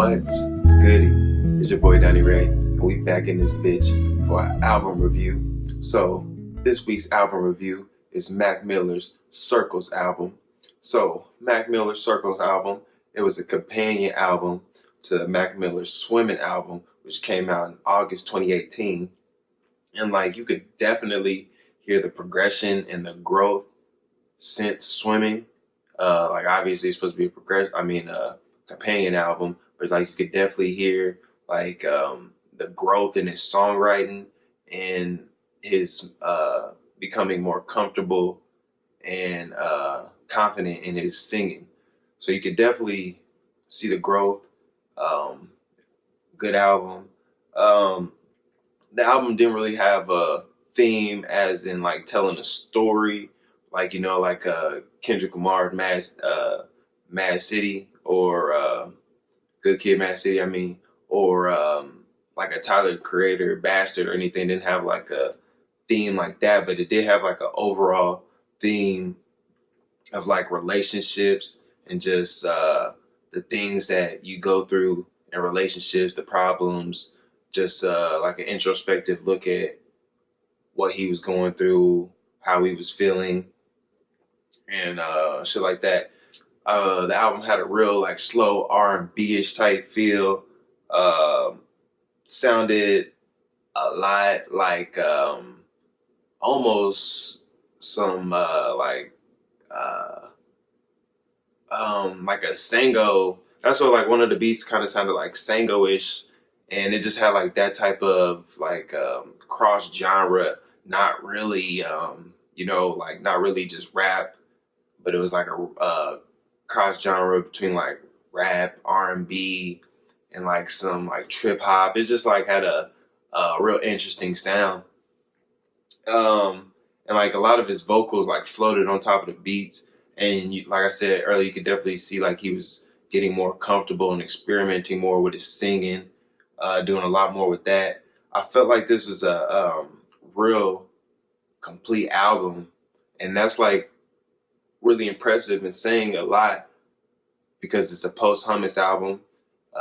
What's goody? It's your boy Donnie Ray, and we back in this bitch for an album review. So this week's album review is Mac Miller's Circles album. So Mac Miller's Circles album, it was a companion album to Mac Miller's Swimming album, which came out in August 2018. And like you could definitely hear the progression and the growth since Swimming. Like obviously it's supposed to be a companion album, but like you could definitely hear like the growth in his songwriting and his becoming more comfortable and confident in his singing. So you could definitely see the growth. Good album. The album didn't really have a theme as in like telling a story, like like Kendrick Lamar's Mad City or Good Kid, Mad City. Or like a Tyler Creator, Bastard or anything. Didn't have like a theme like that, but it did have like an overall theme of like relationships and just the things that you go through in relationships, the problems. Just like an introspective look at what he was going through, how he was feeling, and shit like that. The album had a real like slow R&B-ish type feel. Sounded a lot like almost some like a Sango. That's what like one of the beats kind of sounded like Sango-ish. And it just had like that type of like cross genre, not really, like not really just rap, but it was like a cross genre between like rap, R&B, and like some like trip hop. It just like had a real interesting sound. And like a lot of his vocals like floated on top of the beats. And like I said earlier, you could definitely see like he was getting more comfortable and experimenting more with his singing. Doing a lot more with that. I felt like this was a real complete album, and that's like really impressive and saying a lot because it's a posthumous album.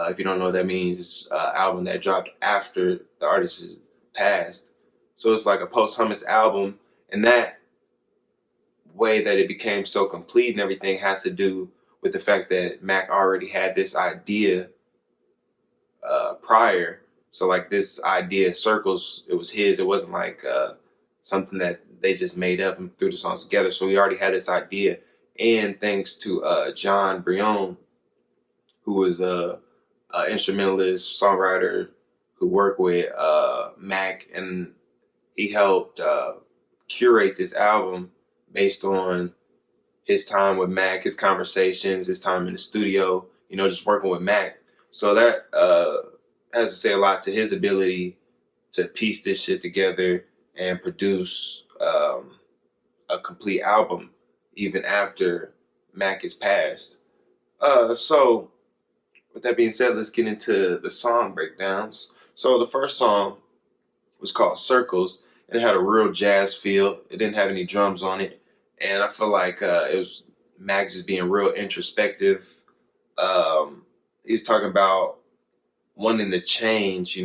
If you don't know what that means, it's an album that dropped after the artist has passed. So it's like a posthumous album, and that way that it became so complete and everything has to do with the fact that Mac already had this idea prior. So like this idea, Circles, it was his. It wasn't like something that they just made up and threw the songs together. So he already had this idea. And thanks to John Brion, who was a instrumentalist, songwriter who worked with Mac, and he helped curate this album based on his time with Mac, his conversations, his time in the studio, just working with Mac. So that has to say a lot to his ability to piece this shit together and produce a complete album even after Mac is passed. So with that being said, let's get into the song breakdowns. So the first song was called Circles, and it had a real jazz feel. It didn't have any drums on it, and I feel like it was Mac just being real introspective. He was talking about wanting to change,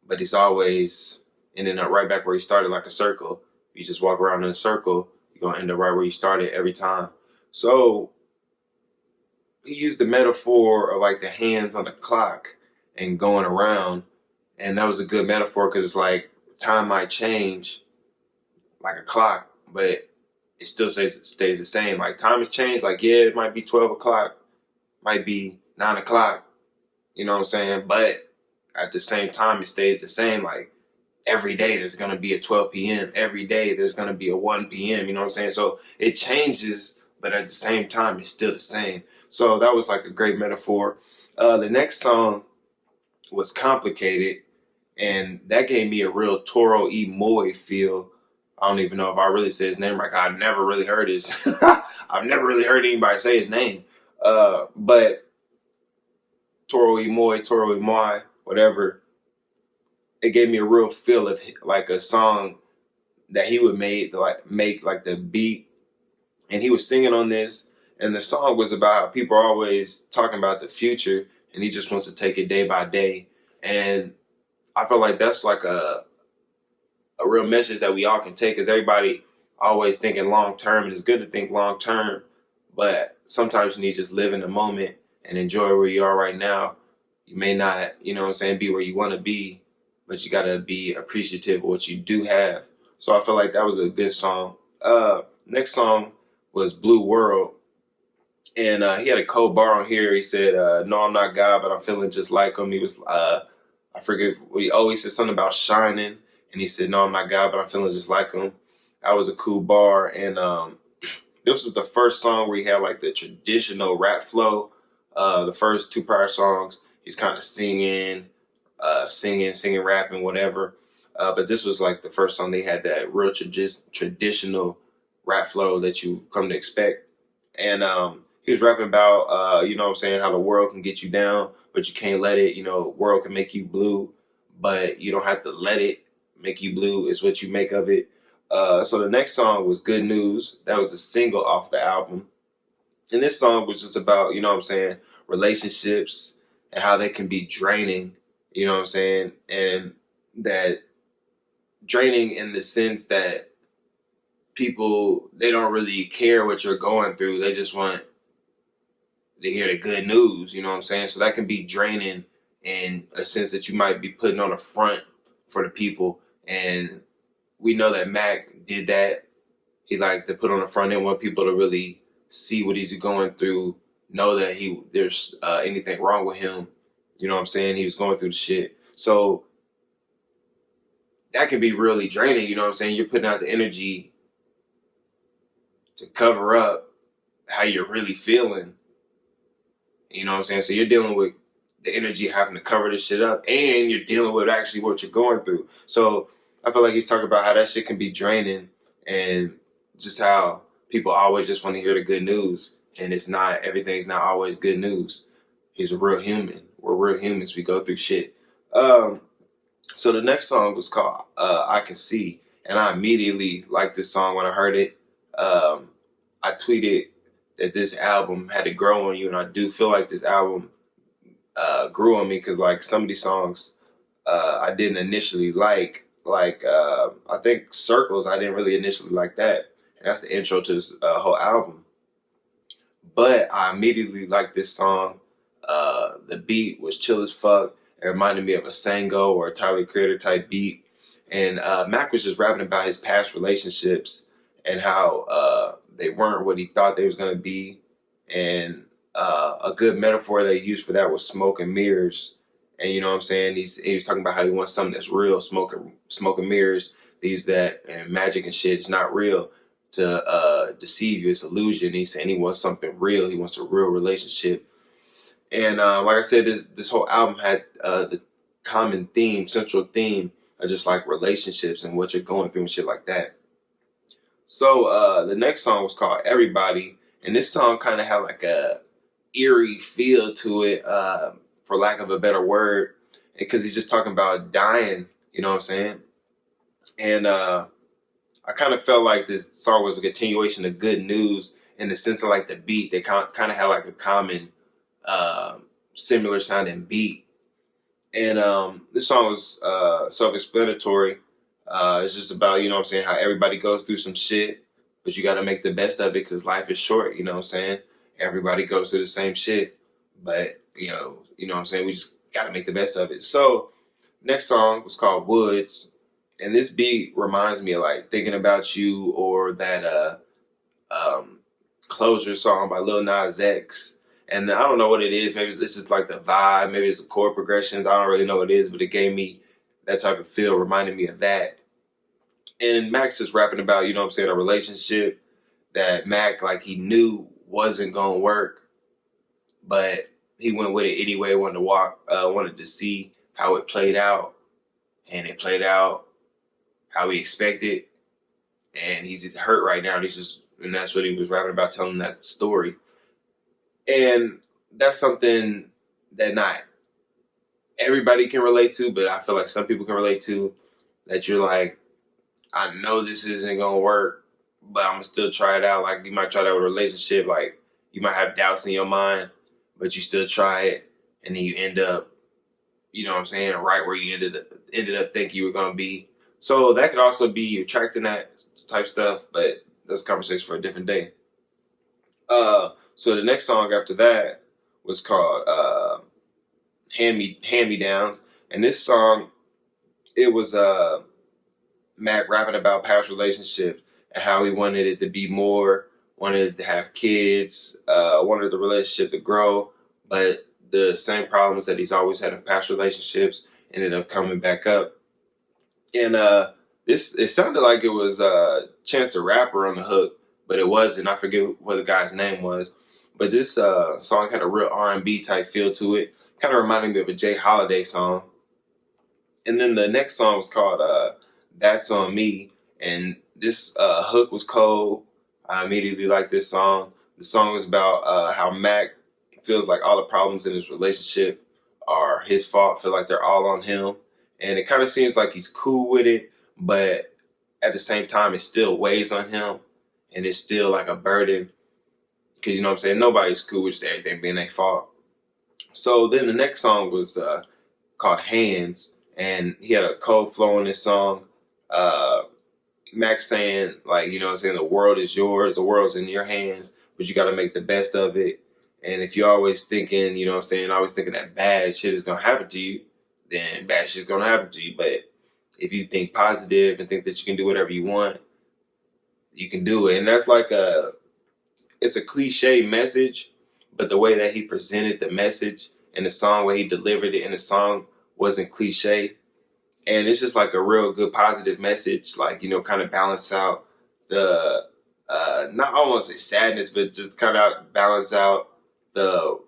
but he's always ending up right back where he started, like a circle. If you just walk around in a circle, you're going to end up right where you started every time. So he used the metaphor of like the hands on the clock and going around. And that was a good metaphor because it's like time might change like a clock, but it still stays the same. Like time has changed. Like, yeah, it might be 12 o'clock, might be 9 o'clock. You know what I'm saying? But at the same time, it stays the same. Like every day there's going to be a 12 p.m. Every day there's going to be a 1 p.m. You know what I'm saying? So it changes, but at the same time, it's still the same. So that was like a great metaphor. The next song was Complicated, and that gave me a real Toro E. Moy feel. I don't even know if I really say his name right. I've never really heard I've never really heard anybody say his name. But Toro E. Moy, whatever. It gave me a real feel of like a song that he would make like the beat, and he was singing on this, and the song was about how people are always talking about the future and he just wants to take it day by day. And I feel like that's like a real message that we all can take, because everybody always thinking long term, and it's good to think long term, but sometimes you need to just live in the moment and enjoy where you are right now. You may not, you know what I'm saying, be where you want to be, but you got to be appreciative of what you do have. So I feel like that was a good song. Next song was Blue World. And he had a cold bar on here. He said, no, I'm not God, but I'm feeling just like him. He was, I forget what he always said, something about shining. And he said, no, I'm not God, but I'm feeling just like him. That was a cool bar. And this was the first song where he had like the traditional rap flow. The first two prior songs, he's kind of singing, rapping, whatever. But this was like the first song they had that real traditional rap flow that you come to expect. And he was rapping about, you know what I'm saying, how the world can get you down, but you can't let it. You know, the world can make you blue, but you don't have to let it make you blue. It's what you make of it. So the next song was Good News. That was a single off the album. And this song was just about, you know what I'm saying, relationships and how they can be draining, you know what I'm saying, and that draining in the sense that people, they don't really care what you're going through. They just want to hear the good news, you know what I'm saying? So that can be draining in a sense that you might be putting on a front for the people. And we know that Mac did that. He liked to put on the front end, want people to really see what he's going through, know that there's anything wrong with him. You know what I'm saying? He was going through the shit. So that can be really draining, you know what I'm saying? You're putting out the energy to cover up how you're really feeling. You know what I'm saying? So you're dealing with the energy having to cover this shit up, and you're dealing with actually what you're going through. So I feel like he's talking about how that shit can be draining, and just how people always just want to hear the good news, and everything's not always good news. He's a real human. We're real humans. We go through shit. So the next song was called I Can See, and I immediately liked this song when I heard it. I tweeted that this album had to grow on you, and I do feel like this album grew on me, because like some of these songs I didn't initially like I think Circles, I didn't really initially like that, and that's the intro to this whole album. But I immediately liked this song. The beat was chill as fuck. It reminded me of a Sango or a Tyler Creator type beat, and Mac was just rapping about his past relationships and how they weren't what he thought they was gonna be. And a good metaphor they used for that was smoke and mirrors. And you know what I'm saying? He was talking about how he wants something that's real, smoke and mirrors. These that and magic and shit is not real to deceive you. It's illusion. He's saying he wants something real. He wants a real relationship. And like I said, this whole album had the common theme, central theme of just like relationships and what you're going through and shit like that. So the next song was called Everybody, and this song kind of had like a eerie feel to it, for lack of a better word, because he's just talking about dying, you know what I'm saying? And I kind of felt like this song was a continuation of Good News in the sense of like the beat. They kind of had like a common, similar sounding beat. And this song was self-explanatory. It's just about, you know what I'm saying, how everybody goes through some shit, but you got to make the best of it, because life is short, you know what I'm saying? Everybody goes through the same shit, but, you know what I'm saying, we just got to make the best of it. So next song was called Woods, and this beat reminds me of like Thinking About You, or that Closure song by Lil Nas X. And I don't know what it is. Maybe this is like the vibe. Maybe it's the chord progressions. I don't really know what it is, but it gave me that type of feel, reminded me of that. And Mac's just rapping about, you know what I'm saying, a relationship that Mac, like, he knew wasn't going to work, but he went with it anyway, wanted to see how it played out. And it played out how he expected. And he's just hurt right now. And that's what he was rapping about, telling that story. And that's something that not everybody can relate to, but I feel like some people can relate to, that you're like, I know this isn't going to work, but I'm going to still try it out. Like, you might try that with a relationship. Like, you might have doubts in your mind, but you still try it. and then you end up, you know what I'm saying, right where you ended up thinking you were gonna be. So that could also be attracting that type stuff, but that's a conversation for a different day. So the next song after that was called Hand Me Downs, and this song, it was Mac rapping about past relationships and how he wanted it to be more, wanted to have kids, wanted the relationship to grow, but the same problems that he's always had in past relationships ended up coming back up. And this, it sounded like it was Chance the Rapper on the hook, but it wasn't. I forget what the guy's name was. But this song had a real R&B type feel to it. Kind of reminded me of a Jay Holiday song. And then the next song was called That's On Me. And this hook was cold. I immediately liked this song. The song was about how Mac feels like all the problems in his relationship are his fault, feel like they're all on him. And it kind of seems like he's cool with it, but at the same time, it still weighs on him. And it's still like a burden. Because, you know what I'm saying, nobody's cool with just everything being their fault. So then the next song was called Hands. And he had a cold flow in this song. Max saying, like, you know what I'm saying, the world is yours, the world's in your hands, but you got to make the best of it. And if you're always thinking, you know what I'm saying, always thinking that bad shit is going to happen to you, then bad shit's going to happen to you. But if you think positive and think that you can do whatever you want, you can do it. And that's like it's a cliche message, but the way that he presented the message in the song, where he delivered it in the song, wasn't cliche. And it's just like a real good positive message, like, you know, kind of balance out the not almost a sadness, but just kind of balance out the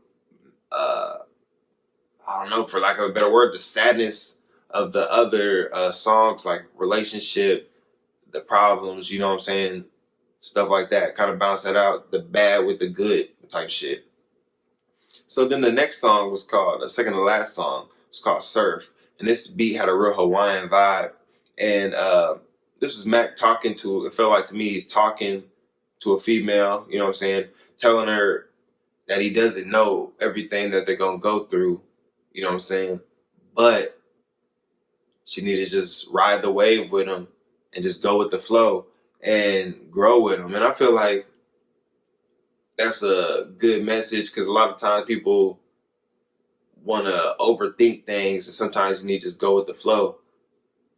I don't know, for lack of a better word, the sadness of the other songs, like relationship, the problems, you know what I'm saying, stuff like that. Kind of balance that out, the bad with the good type shit. So then the next song was called, the second to last song was called Surf. And this beat had a real Hawaiian vibe. And this was Mac talking to, it felt like to me, he's talking to a female, you know what I'm saying, telling her that he doesn't know everything that they're going to go through, you know what I'm saying, but she needed to just ride the wave with him and just go with the flow and grow with him. And I feel like that's a good message, because a lot of times people want to overthink things, and sometimes you need to just go with the flow.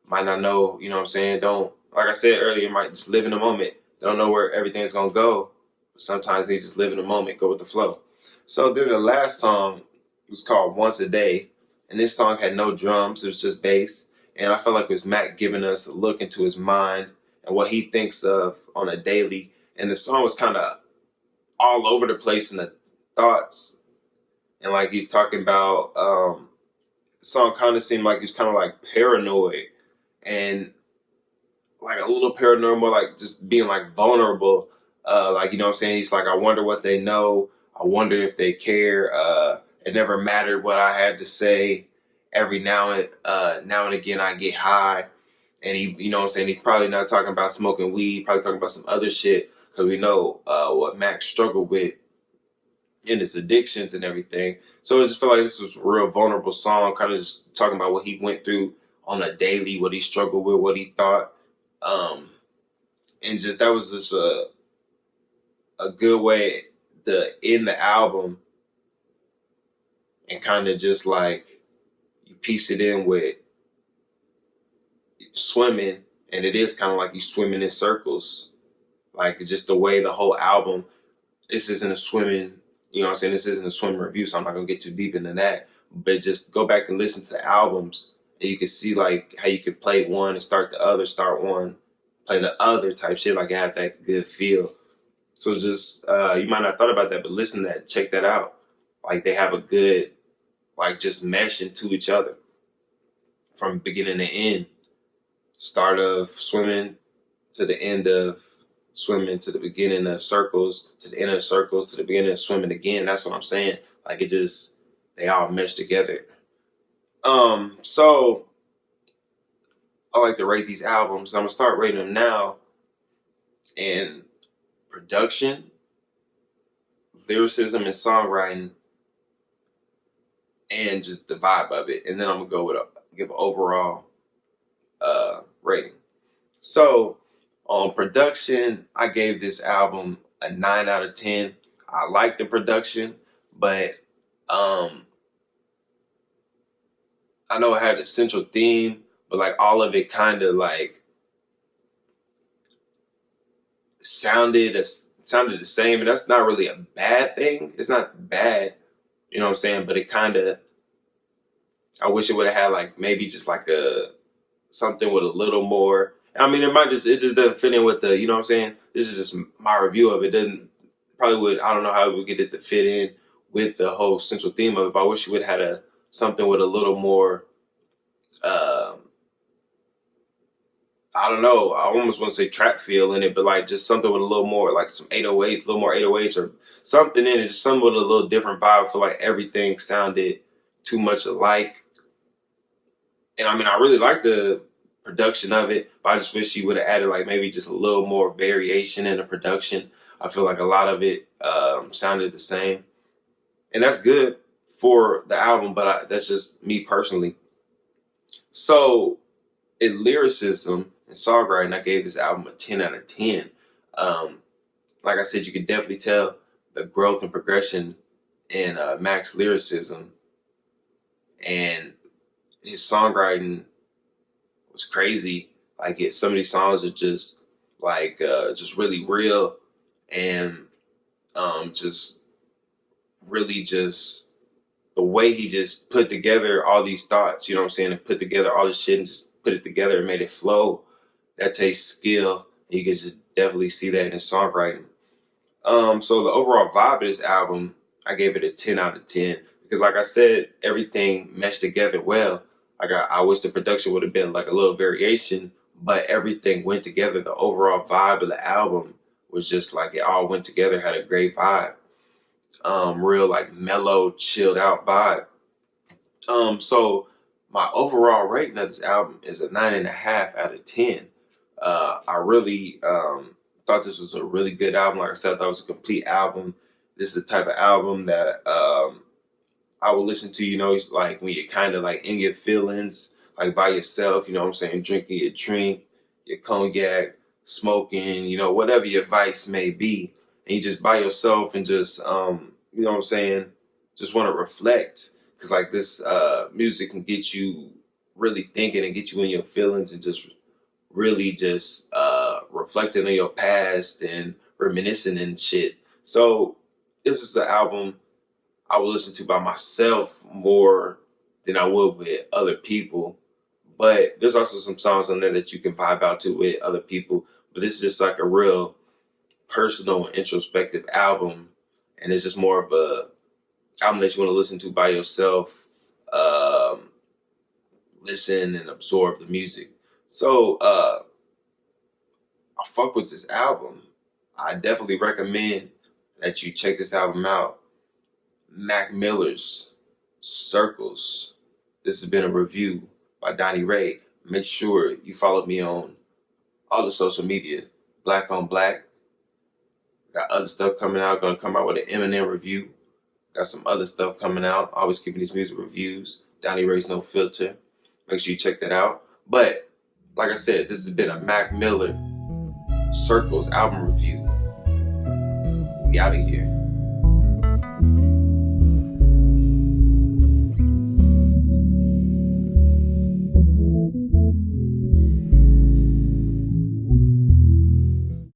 Might not know, you know what I'm saying? Don't, like I said earlier, you might just live in the moment. Don't know where everything's going to go. But sometimes you just live in the moment, go with the flow. So then the last song was called Once a Day. And this song had no drums, it was just bass. And I felt like it was Mac giving us a look into his mind and what he thinks of on a daily. And the song was kind of all over the place in the thoughts. And like he's talking about, the song kind of seemed like he was kind of like paranoid and like a little paranoid, more like just being like vulnerable. Like, you know what I'm saying? He's like, I wonder what they know. I wonder if they care. It never mattered what I had to say. Every now and again, I get high. And he, you know what I'm saying? He's probably not talking about smoking weed, probably talking about some other shit. Because we know what Max struggled with in his addictions and everything. So I just feel like this was a real vulnerable song, kind of just talking about what he went through on a daily, what he struggled with, what he thought. And just that was just a good way to end the album, and kind of just like you piece it in with swimming, and it is kind of like you swimming in circles, like just the way the whole album. This isn't a swimming, you know what I'm saying, this isn't a swim review, so I'm not gonna get too deep into that, but just go back and listen to the albums, and you can see like how you could play one and start the other, start one, play the other type shit, like it has that good feel. So just you might not have thought about that, but listen to that, check that out. Like they have a good, like, just mesh into each other from beginning to end. Start of swimming to the end of swimming, to the beginning of circles, to the end of circles, to the beginning of swimming again. That's what I'm saying. Like it just, they all mesh together. So I like to rate these albums. I'm gonna start rating them now. And production, lyricism, and songwriting, and just the vibe of it. And then I'm gonna go with give an overall rating. So on production, I gave this album a 9 out of 10. I like the production, but I know it had a central theme, but like all of it kind of like sounded the same, and that's not really a bad thing. It's not bad, you know what I'm saying? But it kind of, I wish it would have had like maybe just like a something with a little more. I mean, it just doesn't fit in with the, you know what I'm saying? This is just my review of it. Doesn't probably would, I don't know how we would get it to fit in with the whole central theme of it. But I wish you would have had something with a little more. I don't know. I almost want to say trap feel in it, but like just something with a little more, like some 808s, a little more 808s or something in it. Just something with a little different vibe. I feel like everything sounded too much alike. And I mean, I really like the production of it, but I just wish she would have added like maybe just a little more variation in the production. I feel like a lot of it sounded the same, and that's good for the album, but that's just me personally. So in lyricism and songwriting, I gave this album a 10 out of 10. Like I said, you could definitely tell the growth and progression in Mac's lyricism, and his songwriting was crazy. Like some of these songs are just like just really real, and just really just the way he just put together all these thoughts, you know what I'm saying, and put together all this shit and just put it together and made it flow. That takes skill. You can just definitely see that in his songwriting. So the overall vibe of this album, I gave it a 10 out of 10 because, like I said, everything meshed together well. Like I wish the production would have been like a little variation, but everything went together. The overall vibe of the album was just like it all went together, had a great vibe. Real like mellow, chilled out vibe. So my overall rating of this album is a 9.5 out of 10. I really thought this was a really good album. Like I said, I thought it was a complete album. This is the type of album that I would listen to, you know, like when you're kind of like in your feelings, like by yourself, you know what I'm saying, drinking your drink, your cognac, smoking, you know, whatever your vice may be. And you just by yourself and just, you know what I'm saying, just want to reflect. Because like this music can get you really thinking and get you in your feelings and just really just reflecting on your past and reminiscing and shit. So this is an album I would listen to by myself more than I would with other people. But there's also some songs on there that you can vibe out to with other people. But this is just like a real personal and introspective album. And it's just more of a album that you want to listen to by yourself. Listen and absorb the music. So I fuck with this album. I definitely recommend that you check this album out. Mac Miller's Circles. This has been a review by Donnie Ray. Make sure you follow me on all the social medias. Black on Black. Got other stuff coming out. Gonna come out with an Eminem review. Got some other stuff coming out. Always keeping these music reviews. DonnieReysNoFilter. Make sure you check that out. But like I said, this has been a Mac Miller Circles album review. We out of here.